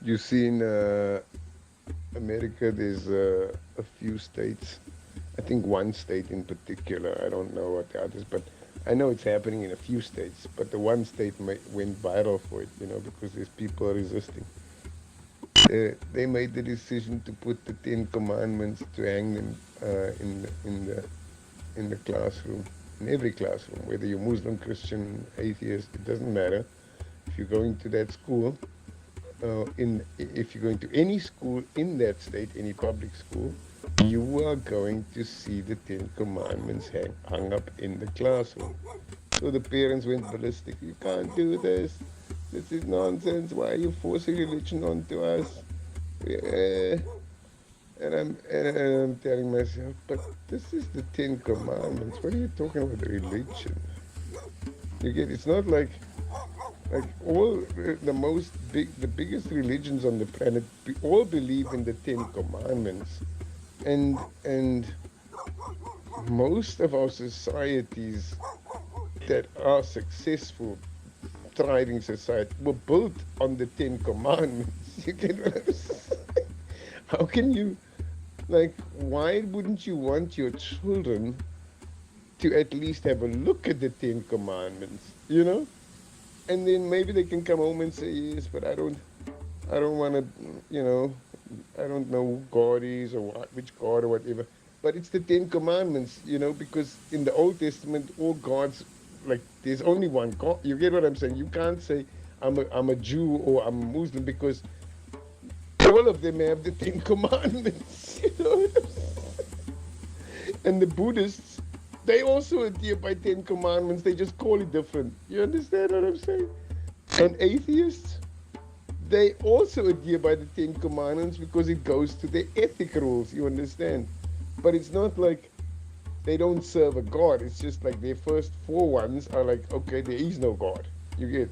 You see in America, there's a few states. I think one state in particular. I don't know what the others, but I know it's happening in a few states. But the one state went viral for it, because there's people resisting. They made the decision to put the Ten Commandments to hang them in the classroom, in every classroom, whether you're Muslim, Christian, atheist, it doesn't matter. If you're going to that school, if you're going to any school in that state, any public school, you are going to see the Ten Commandments hung up in the classroom. So the parents went ballistic. You can't do this. This is nonsense. Why are you forcing religion onto us? Yeah. And I'm telling myself, but this is the Ten Commandments. What are you talking about religion? You get? It's not like all the biggest religions on the planet all believe in the Ten Commandments, and most of our societies that are successful, thriving society were built on the Ten Commandments. You get what I'm saying? How can you, why wouldn't you want your children to at least have a look at the Ten Commandments, And then maybe they can come home and say, yes, but I don't want to, I don't know who God is or which God or whatever. But it's the Ten Commandments, because in the Old Testament, all gods, there's only one God. You get what I'm saying? You can't say, I'm a Jew or I'm a Muslim, because all of them have the Ten Commandments, And the Buddhists, they also adhere by Ten Commandments. They just call it different. You understand what I'm saying? And atheists, they also adhere by the Ten Commandments because it goes to their ethic rules. You understand? But it's not like they don't serve a God. It's just like their first four ones are like, okay, there is no God. You get?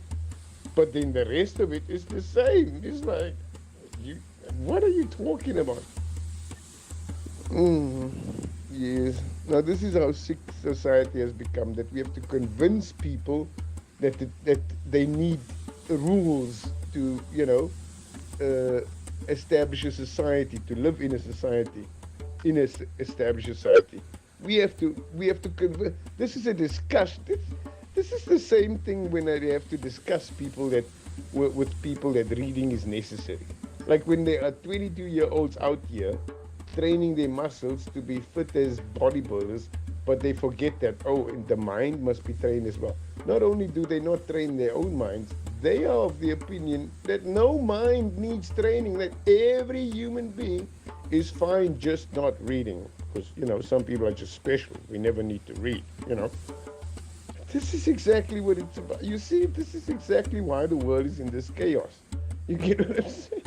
But then the rest of it is the same. It's like, what are you talking about? Yes. Now this is how sick society has become. That we have to convince people that they need rules to, establish a society, to live in a society, in a established society. We have to convince. This is a discussion. This is the same thing when I have to discuss people with people that reading is necessary. Like when there are 22-year-olds out here training their muscles to be fit as bodybuilders, but they forget that, the mind must be trained as well. Not only do they not train their own minds, they are of the opinion that no mind needs training, that every human being is fine just not reading. Because, some people are just special. We never need to read, This is exactly what it's about. You see, this is exactly why the world is in this chaos. You get what I'm saying?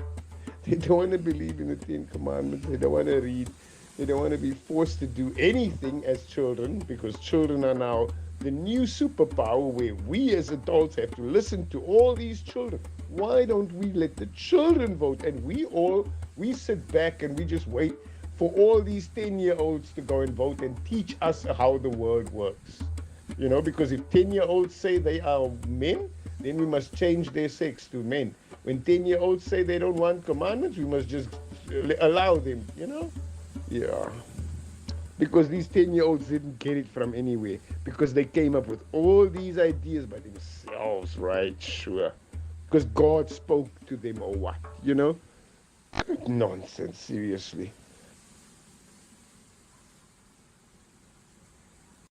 They don't want to believe in the Ten Commandments. They don't want to read. They don't want to be forced to do anything as children, because children are now the new superpower where we as adults have to listen to all these children. Why don't we let the children vote? And we sit back and we just wait for all these 10-year-olds to go and vote and teach us how the world works. Because if 10-year-olds say they are men, then we must change their sex to men. When 10-year-olds say they don't want commandments, we must just allow them, Yeah. Because these 10-year-olds didn't get it from anywhere. Because they came up with all these ideas by themselves, right? Sure. Because God spoke to them or what, Nonsense, seriously.